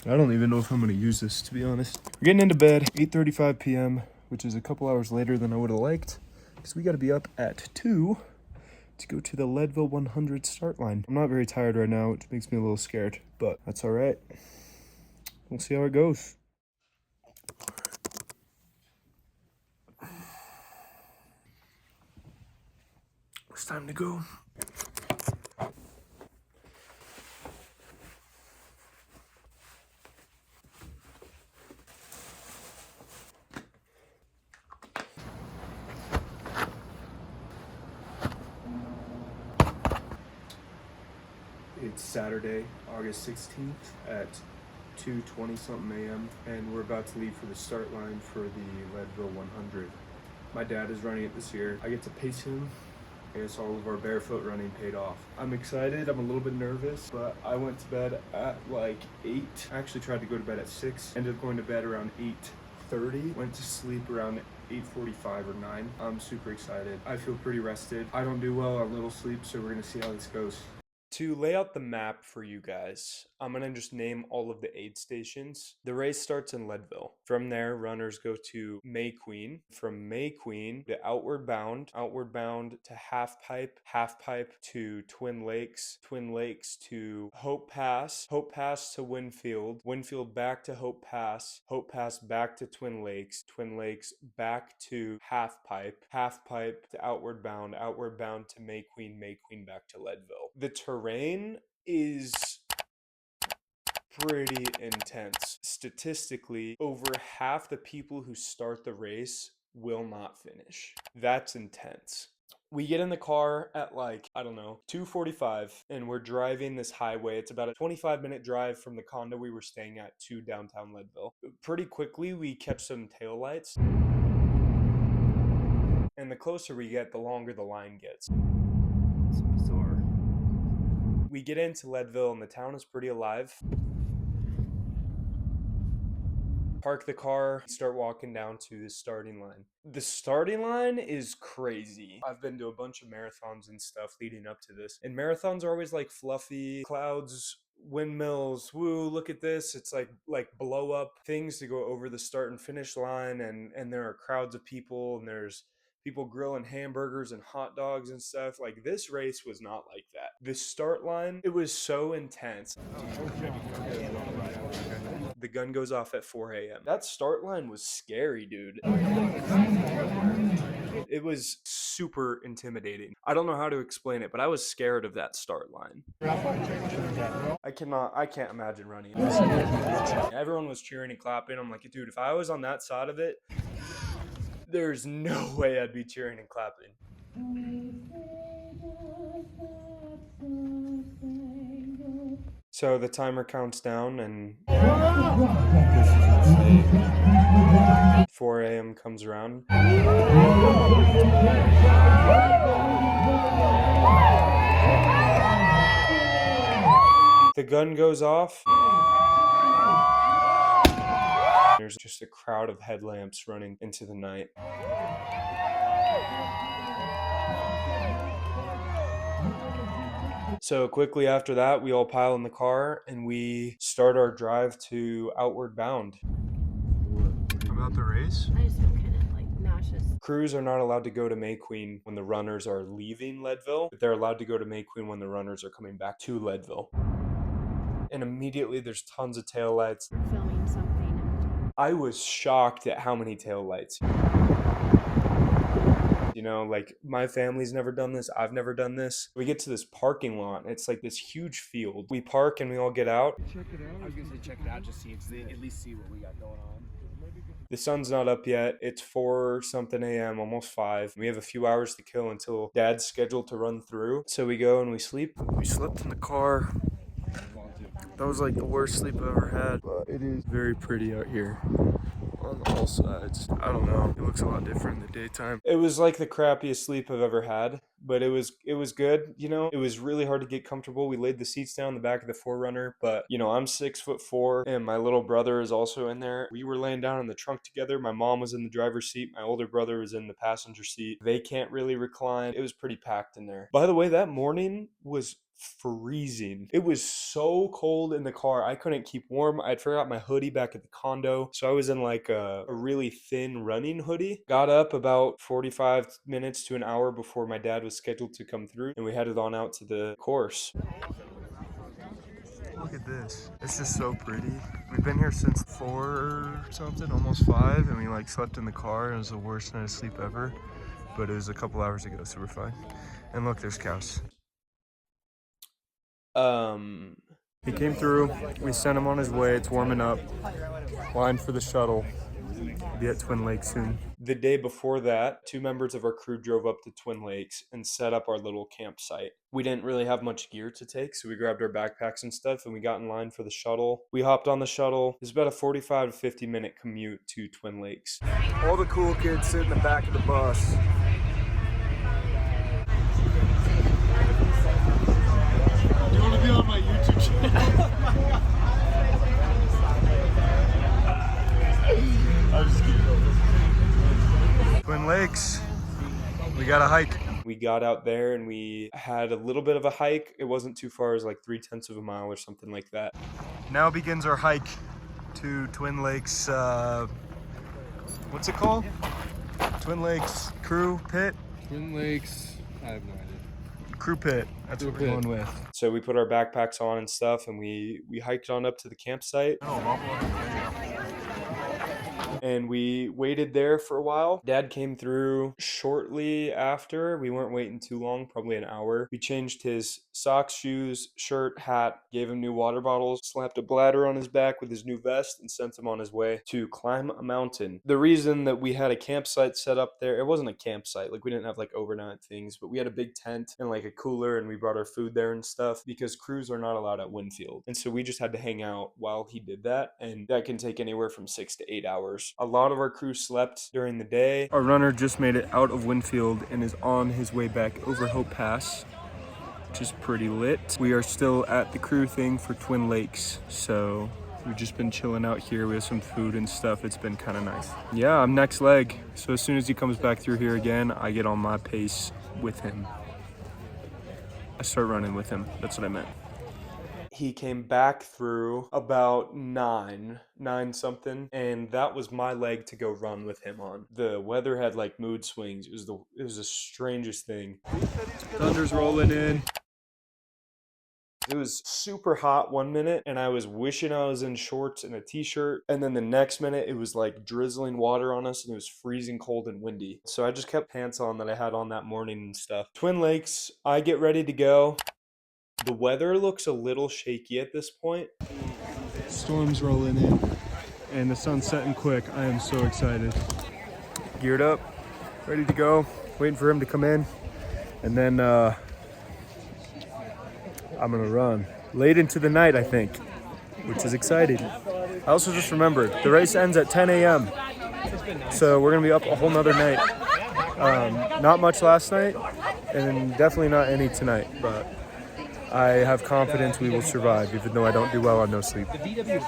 I don't even know if I'm going to use this, to be honest. We're getting into bed, 8:35 p.m., which is a couple hours later than I would have liked, because we got to be up at 2 to go to the Leadville 100 start line. I'm not very tired right now, which makes me a little scared, but that's all right. We'll see how it goes. It's time to go. It's Saturday, August 16th at 2:20 something a.m. and we're about to leave for the start line for the Leadville 100. My dad is running it this year. I get to pace him. I guess all of our barefoot running paid off. I'm excited, I'm a little bit nervous, but I went to bed at like 8. I actually tried to go to bed at 6, ended up going to bed around 8:30, went to sleep around 8:45 or 9. I'm super excited. I feel pretty rested. I don't do well on little sleep, so we're gonna see how this goes. To lay out the map for you guys, I'm going to just name all of the aid stations. The race starts in Leadville. From there, runners go to May Queen. From May Queen to Outward Bound to Half Pipe to Twin Lakes to Hope Pass to Winfield back to Hope Pass back to Twin Lakes back to Half Pipe to Outward Bound to May Queen back to Leadville. The terrain is pretty intense. Statistically, over half the people who start the race will not finish. That's intense. We get in the car at like, I don't know, 2:45, and we're driving this highway. It's about a 25-minute drive from the condo we were staying at to downtown Leadville. Pretty quickly, we catch some taillights. And the closer we get, the longer the line gets. It's bizarre. We get into Leadville and the town is pretty alive. Park the car, start walking down to the starting line. The starting line is crazy. I've been to a bunch of marathons and stuff leading up to this, and marathons are always like fluffy clouds, windmills, woo, look at this. It's like blow up things to go over the start and finish line, and there are crowds of people, and there's people grilling hamburgers and hot dogs and stuff. Like, this race was not like that. The start line, it was so intense. The gun goes off at 4 a.m. That start line was scary, dude. It was super intimidating. I don't know how to explain it, but I was scared of that start line. I can't imagine running it. Everyone was cheering and clapping. I'm like, dude, if I was on that side of it, there's no way I'd be cheering and clapping. So the timer counts down and 4 a.m. comes around. The gun goes off. There's just a crowd of headlamps running into the night. So quickly after that, we all pile in the car and we start our drive to Outward Bound. About the race? I just feel kind of like nauseous. Crews are not allowed to go to May Queen when the runners are leaving Leadville, but they're allowed to go to May Queen when the runners are coming back to Leadville. And immediately there's tons of taillights. We're filming something. I was shocked at how many taillights. You know, like, my family's never done this. I've never done this. We get to this parking lot. It's like this huge field. We park and we all get out. Check it out. I was going to say check it out, just see, at least see what we got going on. The sun's not up yet. It's 4 something a.m., almost 5. We have a few hours to kill until Dad's scheduled to run through. So we go and we sleep. We slept in the car. That was like the worst sleep I've ever had. But it is very pretty out here on all sides. I don't know. It looks a lot different in the daytime. It was like the crappiest sleep I've ever had, but it was good, you know. It was really hard to get comfortable. We laid the seats down in the back of the 4Runner, but you know, I'm 6'4" and my little brother is also in there. We were laying down in the trunk together. My mom was in the driver's seat. My older brother was in the passenger seat. They can't really recline. It was pretty packed in there. By the way, that morning was freezing. It was so cold in the car. I couldn't keep warm. I'd forgot my hoodie back at the condo. So I was in like a really thin running hoodie. Got up about 45 minutes to an hour before my dad was scheduled to come through, and we headed on out to the course. Look at this. It's just so pretty. We've been here since 4 something, almost 5, and we like slept in the car. It was the worst night of sleep ever, but it was a couple hours ago, so we're fine. And look, there's cows. He came through. We sent him on his way. It's warming up. Line for the shuttle. Be at Twin Lakes soon. The day before that, 2 members of our crew drove up to Twin Lakes and set up our little campsite. We didn't really have much gear to take, so we grabbed our backpacks and stuff, and we got in line for the shuttle. We hopped on the shuttle. It's about a 45 to 50 minute commute to Twin Lakes. All the cool kids sit in the back of the bus. You want to be on my YouTube channel? I'm just kidding. Twin Lakes. We got a hike. We got out there and we had a little bit of a hike. It wasn't too far. It was like 3/10 of a mile or something like that. Now begins our hike to Twin Lakes. What's it called? Twin Lakes Crew Pit? Twin Lakes, I have no idea. Crew Pit. That's what we're going with. So we put our backpacks on and stuff, and we hiked on up to the campsite. And we waited there for a while. Dad came through shortly after. We weren't waiting too long, probably an hour. We changed his socks, shoes, shirt, hat, gave him new water bottles, slapped a bladder on his back with his new vest, and sent him on his way to climb a mountain. The reason that we had a campsite set up there, it wasn't a campsite. Like, we didn't have like overnight things, but we had a big tent and like a cooler, and we brought our food there and stuff because crews are not allowed at Winfield. And so we just had to hang out while he did that, and that can take anywhere from 6 to 8 hours. A lot of our crew slept during the day. Our runner just made it out of Winfield and is on his way back over Hope Pass, which is pretty lit. We are still at the crew thing for Twin Lakes, so we've just been chilling out here. We have some food and stuff. It's been kind of nice. Yeah, I'm next leg. So as soon as he comes back through here again, I get on my pace with him. I start running with him. That's what I meant. He came back through about 9 something, and that was my leg to go run with him on. The weather had like mood swings. It was the strangest thing. Thunder's rolling in. It was super hot one minute, and I was wishing I was in shorts and a t-shirt, and then the next minute it was like drizzling water on us, and it was freezing cold and windy. So I just kept pants on that I had on that morning and stuff. Twin Lakes, I get ready to go. The weather looks a little shaky at this point. Storm's rolling in, and the sun's setting quick. I am so excited. Geared up, ready to go, waiting for him to come in, and then I'm gonna run. Late into the night, I think, which is exciting. I also just remembered, the race ends at 10 a.m., so we're gonna be up a whole nother night. Not much last night, and definitely not any tonight, but I have confidence we will survive, even though I don't do well on no sleep.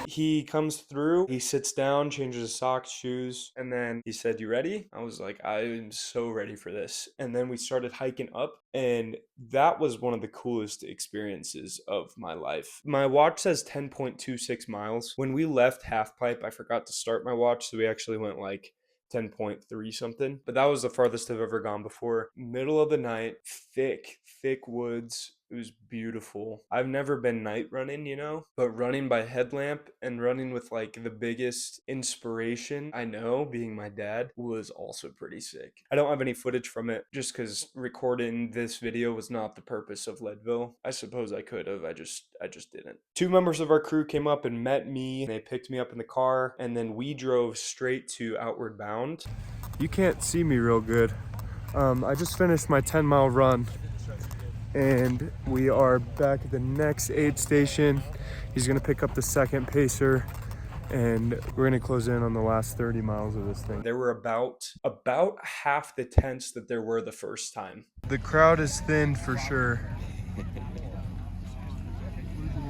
He comes through, he sits down, changes his socks, shoes, and then he said, "You ready?" I was like, I am so ready for this. And then we started hiking up, and that was one of the coolest experiences of my life. My watch says 10.26 miles. When we left Halfpipe, I forgot to start my watch, so we actually went like 10.3 something, but that was the farthest I've ever gone before. Middle of the night, thick woods. It was beautiful. I've never been night running, but running by headlamp and running with like the biggest inspiration I know, being my dad, was also pretty sick. I don't have any footage from it just because recording this video was not the purpose of Leadville. I suppose I could have, I just didn't. 2 members of our crew came up and met me. They picked me up in the car, and then we drove straight to Outward Bound. You can't see me real good. I just finished my 10-mile run, and we are back at the next aid station. He's gonna pick up the second pacer, and we're gonna close in on the last 30 miles of this thing. There were about half the tents that there were the first time. The crowd is thinned for sure.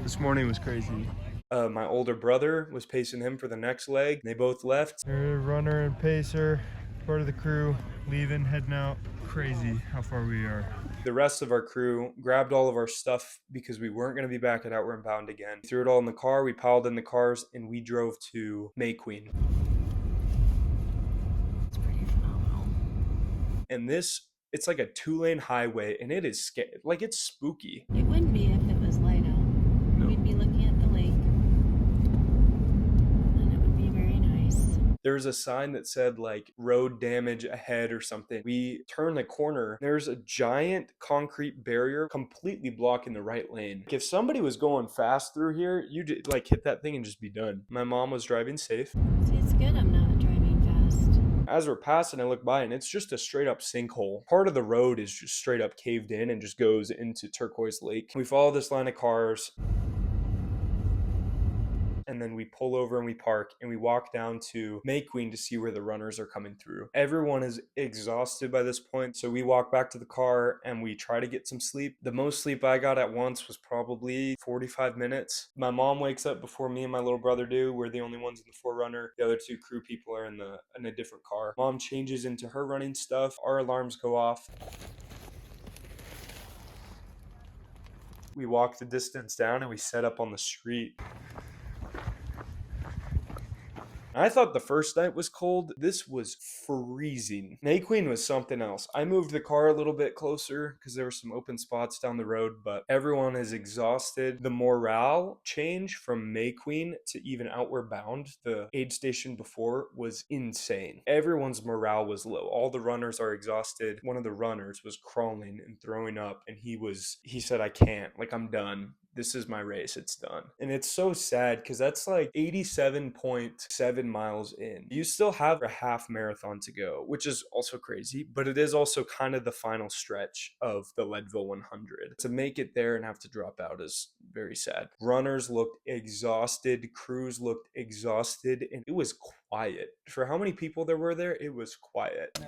This morning was crazy. My older brother was pacing him for the next leg. They both left. Runner and pacer, part of the crew, leaving, heading out. crazy how far we are. The rest of our crew grabbed all of our stuff because we weren't going to be back at Outward Bound again. We threw it all in the car, we piled in the cars, and we drove to May Queen. It's pretty phenomenal. And it's like a 2-lane highway, and it is like it's spooky. It wouldn't be if it was light out. No. We'd be looking at the lake, and it would be very nice. There was a sign that said like road damage ahead or something. We turn the corner. There's a giant concrete barrier completely blocking the right lane. If somebody was going fast through here, you'd like hit that thing and just be done. My mom was driving safe. See, it's good I'm not driving fast. As we're passing, I look by and it's just a straight up sinkhole. Part of the road is just straight up caved in and just goes into Turquoise Lake. We follow this line of cars. And then we pull over and we park and we walk down to May Queen to see where the runners are coming through. Everyone is exhausted by this point, so we walk back to the car and we try to get some sleep. The most sleep I got at once was probably 45 minutes. My mom wakes up before me and my little brother do. We're the only ones in the Forerunner. The other two crew people are in a different car. Mom changes into her running stuff. Our alarms go off. We walk the distance down and we set up on the street. I thought the first night was cold. This was freezing. May Queen was something else. I moved the car a little bit closer because there were some open spots down the road, but everyone is exhausted. The morale change from May Queen to even Outward Bound, the aid station before, was insane. Everyone's morale was low. All the runners are exhausted. One of the runners was crawling and throwing up, and he said, I can't, like, I'm done. This is my race. It's done. And it's so sad because that's like 87.7 miles in. You still have a half marathon to go, which is also crazy, but it is also kind of the final stretch of the Leadville 100. To make it there and have to drop out is very sad. Runners looked exhausted. Crews looked exhausted, and it was quiet. For how many people there were there, it was quiet.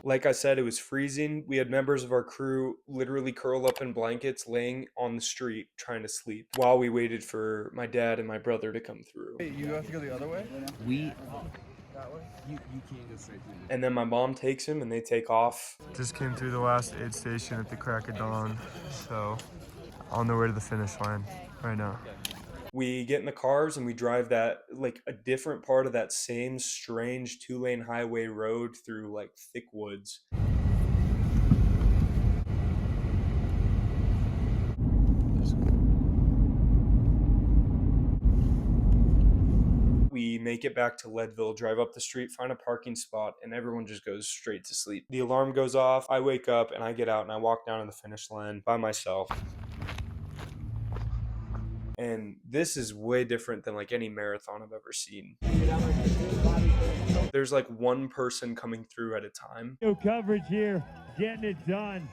Like I said, it was freezing. We had members of our crew literally curl up in blankets laying on the street trying to sleep while we waited for my dad and my brother to come through. Hey, you have to go the other way? You can't go straight through. And then my mom takes him and they take off. Just came through the last aid station at the crack of dawn, so on the way to the finish line right now. We get in the cars and we drive that, like, a different part of that same strange 2-lane highway road through, like, thick woods. We make it back to Leadville, drive up the street, find a parking spot, and everyone just goes straight to sleep. The alarm goes off, I wake up, and I get out and I walk down to the finish line by myself. And this is way different than like any marathon I've ever seen. There's like one person coming through at a time. No coverage here, getting it done.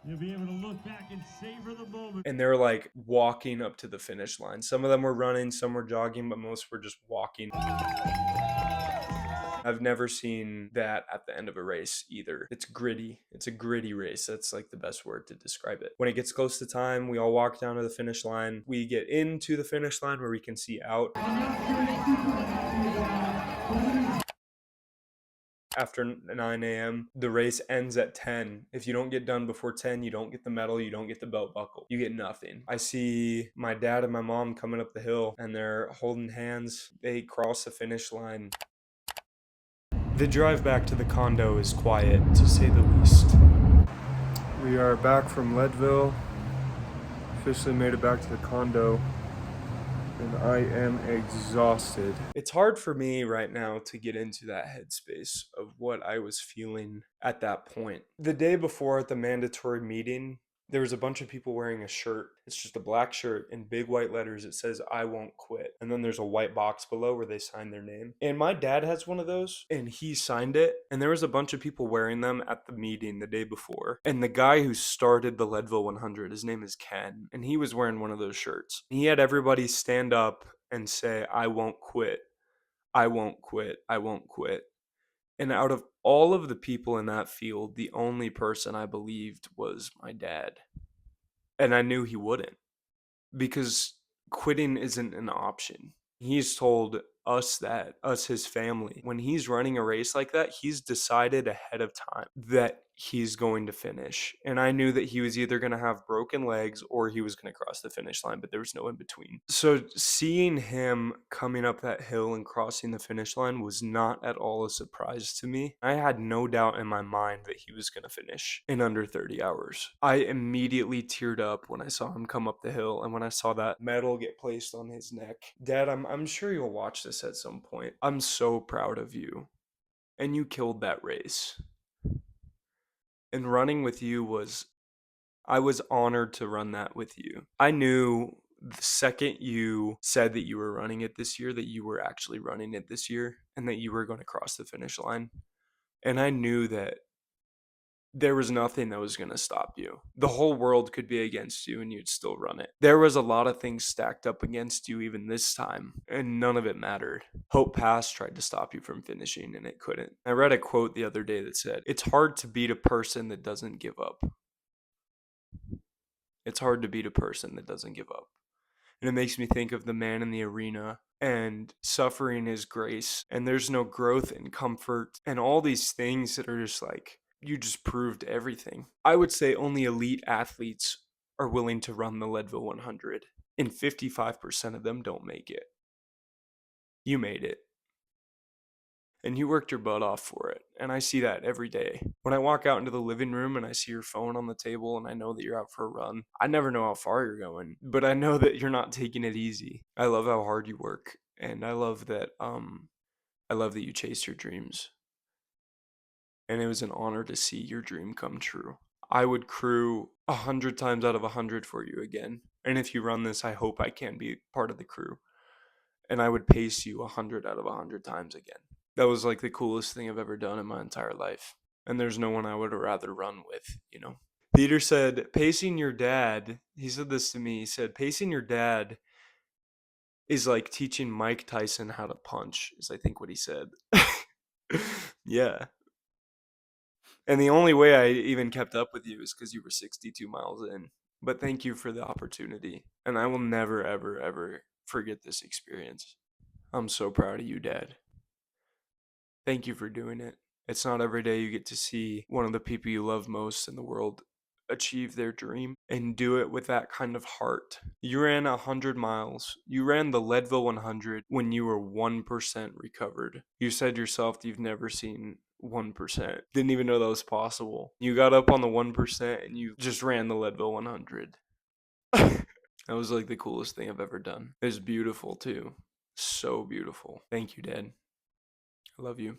You'll be able to look back and savor the moment. And they're like walking up to the finish line. Some of them were running, some were jogging, but most were just walking. I've never seen that at the end of a race either. It's gritty. It's a gritty race. That's like the best word to describe it. When it gets close to time, we all walk down to the finish line. We get into the finish line where we can see out. After 9 a.m., the race ends at 10. If you don't get done before 10, you don't get the medal, you don't get the belt buckle. You get nothing. I see my dad and my mom coming up the hill and they're holding hands. They cross the finish line. The drive back to the condo is quiet, to say the least. We are back from Leadville. Officially made it back to the condo. And I am exhausted. It's hard for me right now to get into that headspace of what I was feeling at that point. The day before at the mandatory meeting, there was a bunch of people wearing a shirt. It's just a black shirt in big white letters. It says, I won't quit. And then there's a white box below where they sign their name. And my dad has one of those and he signed it. And there was a bunch of people wearing them at the meeting the day before. And the guy who started the Leadville 100, his name is Ken. And he was wearing one of those shirts. He had everybody stand up and say, I won't quit. I won't quit. I won't quit. And out of all of the people in that field, the only person I believed was my dad. And I knew he wouldn't, because quitting isn't an option. He's told us his family. When he's running a race like that, he's decided ahead of time that he's going to finish. And I knew that he was either going to have broken legs or he was going to cross the finish line, but there was no in between. So seeing him coming up that hill and crossing the finish line was not at all a surprise to me. I had no doubt in my mind that he was going to finish in under 30 hours. I immediately teared up when I saw him come up the hill and when I saw that medal get placed on his neck. Dad, I'm sure you'll watch this at some point. I'm so proud of you. And you killed that race. And running with you I was honored to run that with you. I knew the second you said that you were running it this year, that you were actually running it this year and that you were going to cross the finish line. And I knew that there was nothing that was going to stop you. The whole world could be against you and you'd still run it. There was a lot of things stacked up against you even this time, and none of it mattered. Hope Pass tried to stop you from finishing and it couldn't. I read a quote the other day that said, "It's hard to beat a person that doesn't give up." It's hard to beat a person that doesn't give up. And it makes me think of the man in the arena and suffering is grace. And there's no growth and comfort and all these things that are just like, you just proved everything. I would say only elite athletes are willing to run the Leadville 100. And 55% of them don't make it. You made it. And you worked your butt off for it. And I see that every day. When I walk out into the living room and I see your phone on the table and I know that you're out for a run, I never know how far you're going, but I know that you're not taking it easy. I love how hard you work, and I love that you chase your dreams. And it was an honor to see your dream come true. I would crew 100 times out of 100 for you again. And if you run this, I hope I can be part of the crew. And I would pace you 100 out of 100 times again. That was like the coolest thing I've ever done in my entire life. And there's no one I would rather run with, you know. Peter said, pacing your dad, he said this to me, he said, pacing your dad is like teaching Mike Tyson how to punch, is I think what he said. Yeah. And the only way I even kept up with you is because you were 62 miles in. But thank you for the opportunity. And I will never, ever, ever forget this experience. I'm so proud of you, Dad. Thank you for doing it. It's not every day you get to see one of the people you love most in the world achieve their dream and do it with that kind of heart. You ran 100 miles. You ran the Leadville 100 when you were 1% recovered. You said yourself that you've never seen 1%. Didn't even know that was possible. You got up on the 1% and you just ran the Leadville 100. That was like the coolest thing I've ever done. It was beautiful too. So beautiful. Thank you, Dad. I love you.